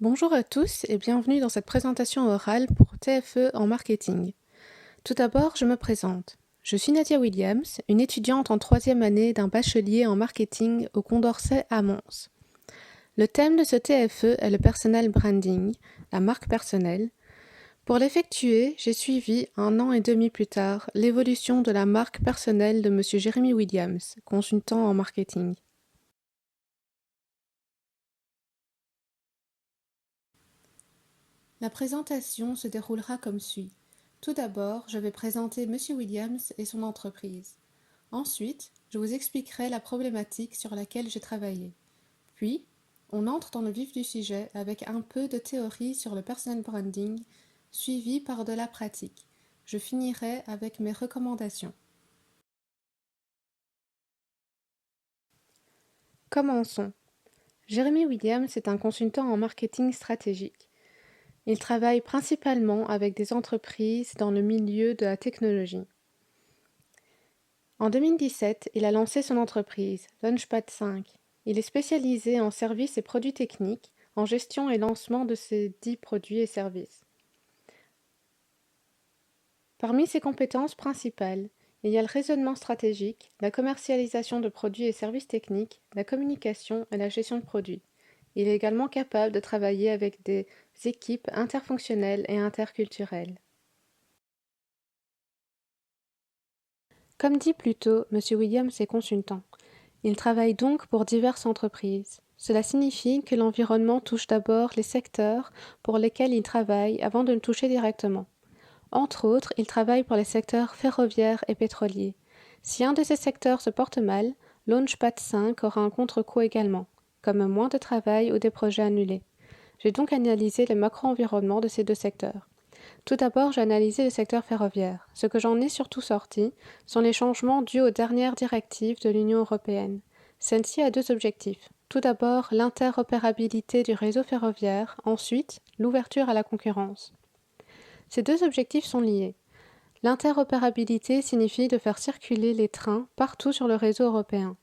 Bonjour à tous et bienvenue dans cette présentation orale pour TFE en marketing. Tout d'abord, je me présente. Je suis Nadia Williams, une étudiante en troisième année d'un bachelier en marketing au Condorcet à Mons. Le thème de ce TFE est le personal branding, la marque personnelle. Pour l'effectuer, j'ai suivi, 1 an et demi plus tard, l'évolution de la marque personnelle de M. Jeremy Williams, consultant en marketing. La présentation se déroulera comme suit. Tout d'abord, je vais présenter M. Williams et son entreprise. Ensuite, je vous expliquerai la problématique sur laquelle j'ai travaillé. Puis, on entre dans le vif du sujet avec un peu de théorie sur le personal branding, suivi par de la pratique. Je finirai avec mes recommandations. Commençons. Jeremy Williams est un consultant en marketing stratégique. Il travaille principalement avec des entreprises dans le milieu de la technologie. En 2017, il a lancé son entreprise, Launchpad 5. Il est spécialisé en services et produits techniques, en gestion et lancement de ces dits produits et services. Parmi ses compétences principales, il y a le raisonnement stratégique, la commercialisation de produits et services techniques, la communication et la gestion de produits. Il est également capable de travailler avec des équipes interfonctionnelles et interculturelles. Comme dit plus tôt, M. Williams est consultant. Il travaille donc pour diverses entreprises. Cela signifie que l'environnement touche d'abord les secteurs pour lesquels il travaille avant de le toucher directement. Entre autres, il travaille pour les secteurs ferroviaires et pétroliers. Si un de ces secteurs se porte mal, Launchpad 5 aura un contre-coup également, comme moins de travail ou des projets annulés. J'ai donc analysé le macro-environnement de ces deux secteurs. Tout d'abord, j'ai analysé le secteur ferroviaire. Ce que j'en ai surtout sorti sont les changements dus aux dernières directives de l'Union européenne. Celle-ci a deux objectifs. Tout d'abord, l'interopérabilité du réseau ferroviaire, ensuite, l'ouverture à la concurrence. Ces deux objectifs sont liés. L'interopérabilité signifie de faire circuler les trains partout sur le réseau européen.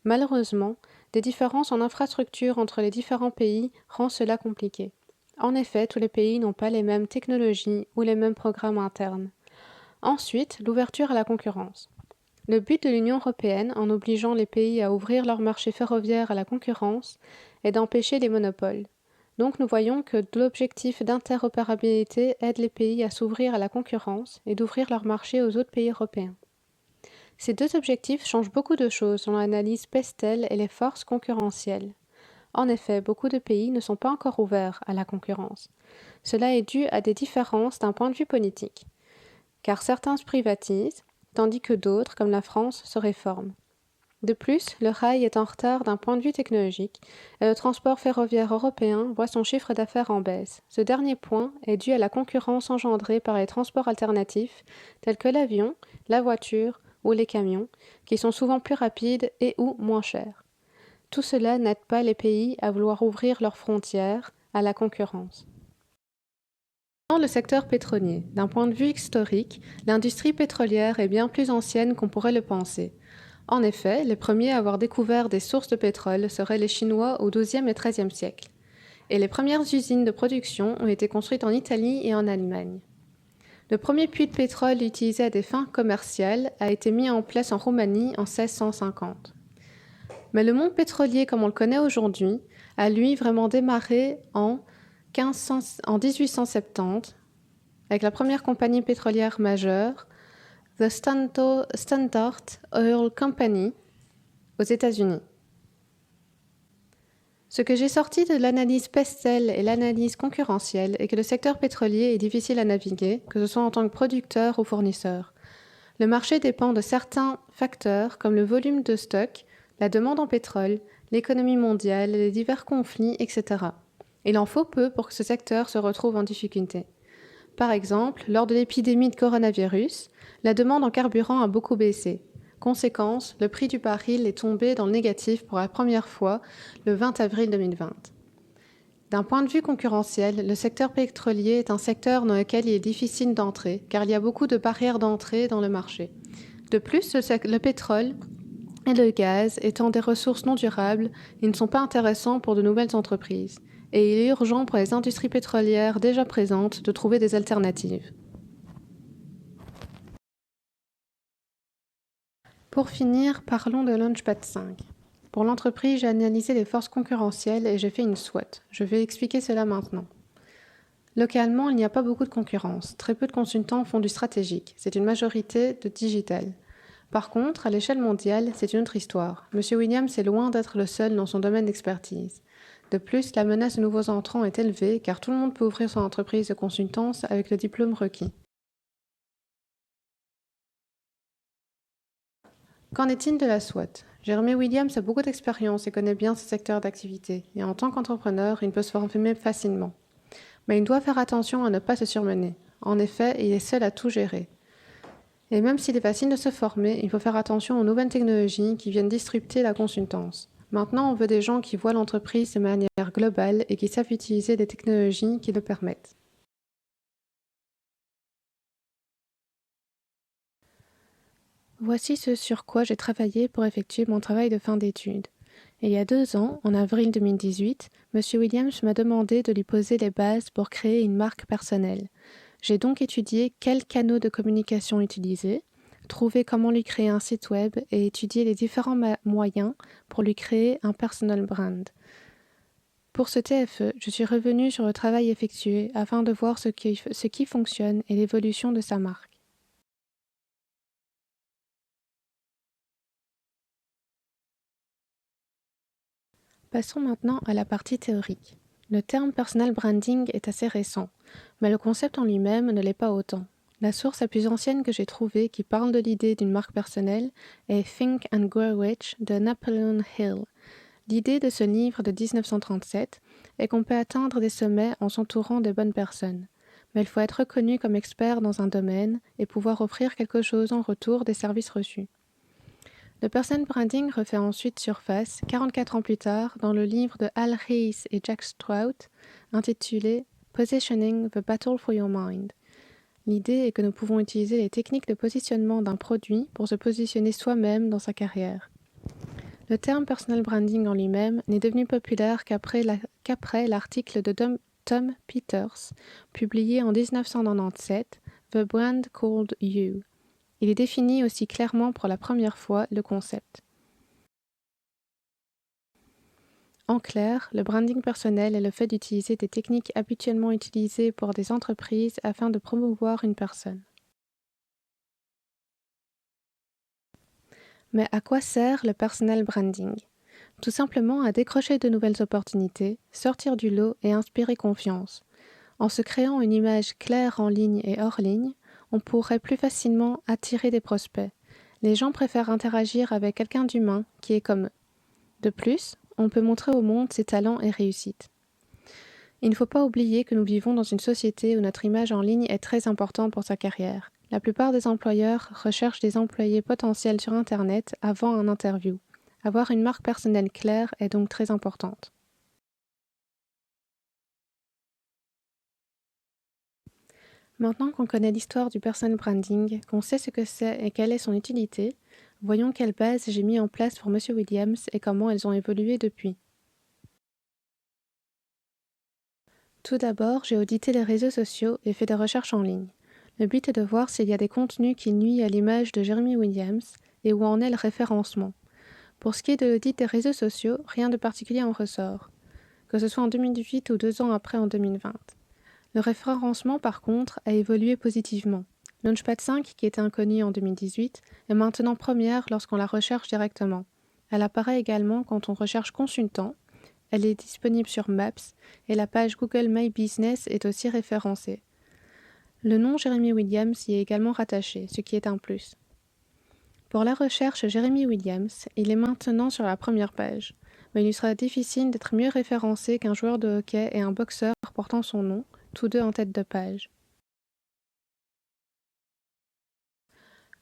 Malheureusement, des différences en infrastructure entre les différents pays rendent cela compliqué. En effet, tous les pays n'ont pas les mêmes technologies ou les mêmes programmes internes. Ensuite, l'ouverture à la concurrence. Le but de l'Union européenne, en obligeant les pays à ouvrir leur marché ferroviaire à la concurrence, est d'empêcher les monopoles. Donc nous voyons que l'objectif d'interopérabilité aide les pays à s'ouvrir à la concurrence et d'ouvrir leur marché aux autres pays européens. Ces deux objectifs changent beaucoup de choses dans l'analyse Pestel et les forces concurrentielles. En effet, beaucoup de pays ne sont pas encore ouverts à la concurrence. Cela est dû à des différences d'un point de vue politique, car certains se privatisent, tandis que d'autres, comme la France, se réforment. De plus, le rail est en retard d'un point de vue technologique et le transport ferroviaire européen voit son chiffre d'affaires en baisse. Ce dernier point est dû à la concurrence engendrée par les transports alternatifs tels que l'avion, la voiture ou les camions, qui sont souvent plus rapides et ou moins chers. Tout cela n'aide pas les pays à vouloir ouvrir leurs frontières à la concurrence. Dans le secteur pétrolier, d'un point de vue historique, l'industrie pétrolière est bien plus ancienne qu'on pourrait le penser. En effet, les premiers à avoir découvert des sources de pétrole seraient les Chinois au XIIe et XIIIe siècle. Et les premières usines de production ont été construites en Italie et en Allemagne. Le premier puits de pétrole utilisé à des fins commerciales a été mis en place en Roumanie en 1650. Mais le monde pétrolier comme on le connaît aujourd'hui a lui vraiment démarré en 1870 avec la première compagnie pétrolière majeure, The Standard Oil Company, aux États-Unis. Ce que j'ai sorti de l'analyse Pestel et l'analyse concurrentielle est que le secteur pétrolier est difficile à naviguer, que ce soit en tant que producteur ou fournisseur. Le marché dépend de certains facteurs comme le volume de stock, la demande en pétrole, l'économie mondiale, les divers conflits, etc. Il en faut peu pour que ce secteur se retrouve en difficulté. Par exemple, lors de l'épidémie de coronavirus, la demande en carburant a beaucoup baissé. Conséquence, le prix du baril est tombé dans le négatif pour la première fois le 20 avril 2020. D'un point de vue concurrentiel, le secteur pétrolier est un secteur dans lequel il est difficile d'entrer, car il y a beaucoup de barrières d'entrée dans le marché. De plus, le pétrole et le gaz étant des ressources non durables, ils ne sont pas intéressants pour de nouvelles entreprises. et il est urgent pour les industries pétrolières déjà présentes de trouver des alternatives. Pour finir, parlons de Launchpad 5. Pour l'entreprise, j'ai analysé les forces concurrentielles et j'ai fait une SWOT. Je vais expliquer cela maintenant. Localement, il n'y a pas beaucoup de concurrence. Très peu de consultants font du stratégique. C'est une majorité de digital. Par contre, à l'échelle mondiale, c'est une autre histoire. Monsieur Williams est loin d'être le seul dans son domaine d'expertise. De plus, la menace de nouveaux entrants est élevée car tout le monde peut ouvrir son entreprise de consultance avec le diplôme requis. Qu'en est-il de la SWOT? Jeremy Williams a beaucoup d'expérience et connaît bien ce secteur d'activité, et en tant qu'entrepreneur, il peut se former facilement. Mais il doit faire attention à ne pas se surmener. En effet, il est seul à tout gérer. Et même s'il est facile de se former, il faut faire attention aux nouvelles technologies qui viennent disrupter la consultance. Maintenant, on veut des gens qui voient l'entreprise de manière globale et qui savent utiliser les technologies qui le permettent. Voici ce sur quoi j'ai travaillé pour effectuer mon travail de fin d'études. Il y a 2 ans, en avril 2018, M. Williams m'a demandé de lui poser les bases pour créer une marque personnelle. J'ai donc étudié quels canaux de communication utiliser, trouvé comment lui créer un site web et étudié les différents moyens pour lui créer un personal brand. Pour ce TFE, je suis revenue sur le travail effectué afin de voir ce qui fonctionne et l'évolution de sa marque. Passons maintenant à la partie théorique. Le terme personal branding est assez récent, mais le concept en lui-même ne l'est pas autant. La source la plus ancienne que j'ai trouvée qui parle de l'idée d'une marque personnelle est Think and Grow Rich de Napoleon Hill. L'idée de ce livre de 1937 est qu'on peut atteindre des sommets en s'entourant des bonnes personnes. Mais il faut être reconnu comme expert dans un domaine et pouvoir offrir quelque chose en retour des services reçus. Le personal branding refait ensuite surface, 44 ans plus tard, dans le livre de Hal Hayes et Jack Strout, intitulé Positioning the Battle for Your Mind. L'idée est que nous pouvons utiliser les techniques de positionnement d'un produit pour se positionner soi-même dans sa carrière. Le terme personal branding en lui-même n'est devenu populaire qu'après l'article de Tom Peters, publié en 1997, The Brand Called You. Il est défini aussi clairement pour la première fois le concept. En clair, le branding personnel est le fait d'utiliser des techniques habituellement utilisées pour des entreprises afin de promouvoir une personne. Mais à quoi sert le personal branding? Tout simplement à décrocher de nouvelles opportunités, sortir du lot et inspirer confiance. En se créant une image claire en ligne et hors ligne, on pourrait plus facilement attirer des prospects. Les gens préfèrent interagir avec quelqu'un d'humain qui est comme eux. De plus, on peut montrer au monde ses talents et réussites. Il ne faut pas oublier que nous vivons dans une société où notre image en ligne est très importante pour sa carrière. La plupart des employeurs recherchent des employés potentiels sur Internet avant un interview. Avoir une marque personnelle claire est donc très importante. Maintenant qu'on connaît l'histoire du personal branding, qu'on sait ce que c'est et quelle est son utilité, voyons quelles bases j'ai mis en place pour M. Williams et comment elles ont évolué depuis. Tout d'abord, j'ai audité les réseaux sociaux et fait des recherches en ligne. Le but est de voir s'il y a des contenus qui nuisent à l'image de Jeremy Williams et où en est le référencement. Pour ce qui est de l'audit des réseaux sociaux, rien de particulier en ressort, que ce soit en 2018 ou 2 ans après en 2020. Le référencement, par contre, a évolué positivement. Launchpad 5, qui était inconnue en 2018, est maintenant première lorsqu'on la recherche directement. Elle apparaît également quand on recherche consultant. Elle est disponible sur Maps et la page Google My Business est aussi référencée. Le nom Jeremy Williams y est également rattaché, ce qui est un plus. Pour la recherche Jeremy Williams, il est maintenant sur la première page, mais il lui sera difficile d'être mieux référencé qu'un joueur de hockey et un boxeur portant son nom, tous deux en tête de page.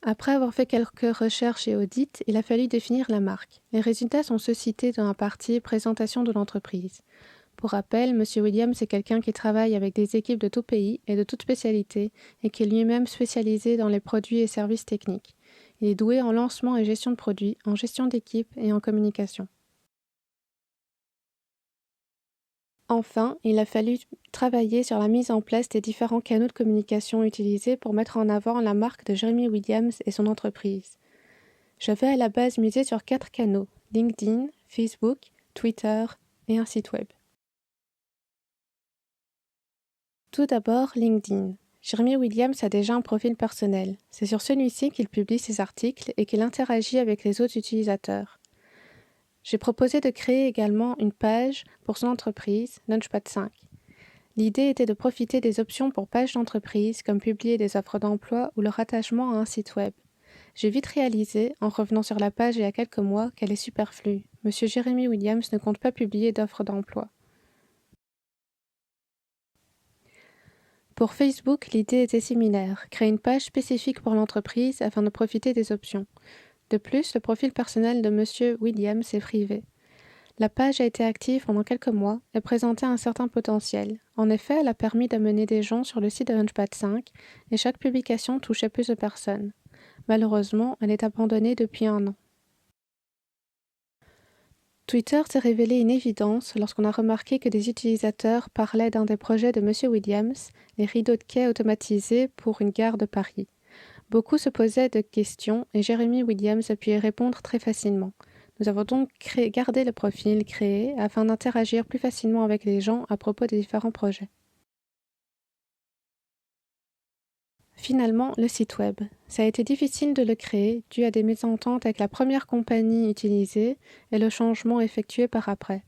Après avoir fait quelques recherches et audits, il a fallu définir la marque. Les résultats sont ceux cités dans la partie présentation de l'entreprise. Pour rappel, M. Williams est quelqu'un qui travaille avec des équipes de tout pays et de toute spécialité et qui est lui-même spécialisé dans les produits et services techniques. Il est doué en lancement et gestion de produits, en gestion d'équipe et en communication. Enfin, il a fallu travailler sur la mise en place des différents canaux de communication utilisés pour mettre en avant la marque de Jeremy Williams et son entreprise. J'avais à la base misé sur 4 canaux, LinkedIn, Facebook, Twitter et un site web. Tout d'abord, LinkedIn. Jeremy Williams a déjà un profil personnel. C'est sur celui-ci qu'il publie ses articles et qu'il interagit avec les autres utilisateurs. J'ai proposé de créer également une page pour son entreprise, Launchpad 5. L'idée était de profiter des options pour pages d'entreprise, comme publier des offres d'emploi ou le rattachement à un site web. J'ai vite réalisé, en revenant sur la page il y a quelques mois, qu'elle est superflue. Monsieur Jeremy Williams ne compte pas publier d'offres d'emploi. Pour Facebook, l'idée était similaire, créer une page spécifique pour l'entreprise afin de profiter des options. De plus, le profil personnel de Monsieur Williams est privé. La page a été active pendant quelques mois et présentait un certain potentiel. En effet, elle a permis d'amener des gens sur le site de Launchpad 5 et chaque publication touchait plus de personnes. Malheureusement, elle est abandonnée depuis 1 an. Twitter s'est révélé une évidence lorsqu'on a remarqué que des utilisateurs parlaient d'un des projets de Monsieur Williams, les rideaux de quai automatisés pour une gare de Paris. Beaucoup se posaient de questions et Jeremy Williams a pu y répondre très facilement. Nous avons donc gardé le profil créé afin d'interagir plus facilement avec les gens à propos des différents projets. Finalement, le site web. Ça a été difficile de le créer, dû à des mésententes avec la première compagnie utilisée et le changement effectué par après.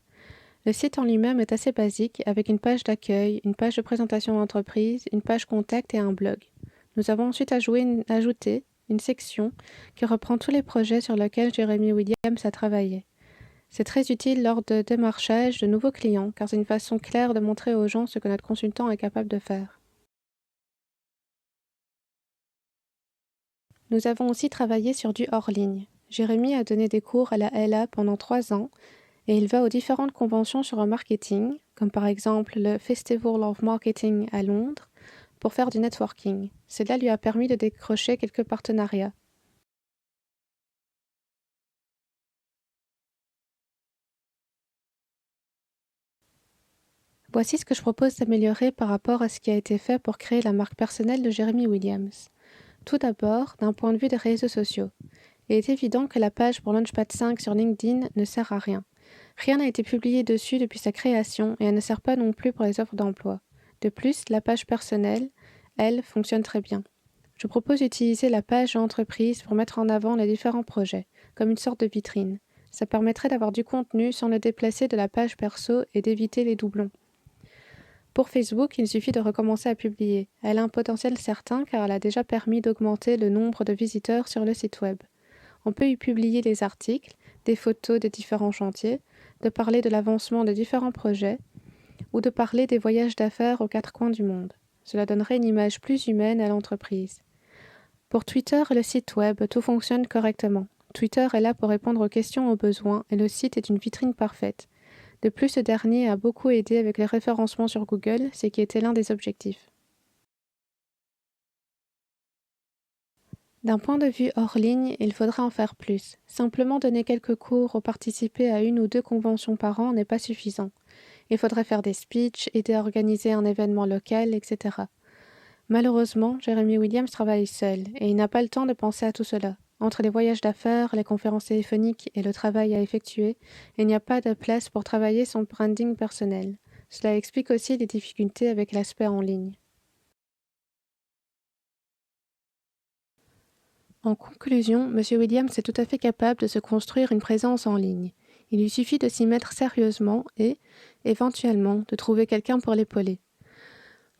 Le site en lui-même est assez basique, avec une page d'accueil, une page de présentation d'entreprise, une page contact et un blog. Nous avons ensuite ajouté une section qui reprend tous les projets sur lesquels Jeremy Williams a travaillé. C'est très utile lors de démarchage de nouveaux clients, car c'est une façon claire de montrer aux gens ce que notre consultant est capable de faire. Nous avons aussi travaillé sur du hors-ligne. Jérémy a donné des cours à la LA pendant 3 ans et il va aux différentes conventions sur le marketing, comme par exemple le Festival of Marketing à Londres, pour faire du networking. Cela lui a permis de décrocher quelques partenariats. Voici ce que je propose d'améliorer par rapport à ce qui a été fait pour créer la marque personnelle de Jeremy Williams. Tout d'abord, d'un point de vue des réseaux sociaux. Il est évident que la page pour Launchpad 5 sur LinkedIn ne sert à rien. Rien n'a été publié dessus depuis sa création et elle ne sert pas non plus pour les offres d'emploi. De plus, la page personnelle, elle, fonctionne très bien. Je propose d'utiliser la page entreprise pour mettre en avant les différents projets, comme une sorte de vitrine. Ça permettrait d'avoir du contenu sans le déplacer de la page perso et d'éviter les doublons. Pour Facebook, il suffit de recommencer à publier. Elle a un potentiel certain car elle a déjà permis d'augmenter le nombre de visiteurs sur le site web. On peut y publier des articles, des photos des différents chantiers, de parler de l'avancement de différents projets ou de parler des voyages d'affaires aux 4 coins du monde. Cela donnerait une image plus humaine à l'entreprise. Pour Twitter et le site web, tout fonctionne correctement. Twitter est là pour répondre aux questions aux besoins et le site est une vitrine parfaite. De plus, ce dernier a beaucoup aidé avec les référencements sur Google, ce qui était l'un des objectifs. D'un point de vue hors ligne, il faudra en faire plus. Simplement donner quelques cours ou participer à 1 ou 2 conventions par an n'est pas suffisant. Il faudrait faire des speeches, aider à organiser un événement local, etc. Malheureusement, Jeremy Williams travaille seul et il n'a pas le temps de penser à tout cela. Entre les voyages d'affaires, les conférences téléphoniques et le travail à effectuer, il n'y a pas de place pour travailler son branding personnel. Cela explique aussi les difficultés avec l'aspect en ligne. En conclusion, M. Williams est tout à fait capable de se construire une présence en ligne. Il lui suffit de s'y mettre sérieusement et, éventuellement, de trouver quelqu'un pour l'épauler.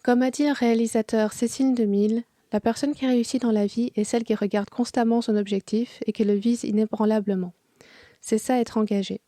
Comme a dit le réalisateur Cécile DeMille, la personne qui réussit dans la vie est celle qui regarde constamment son objectif et qui le vise inébranlablement. C'est ça être engagé.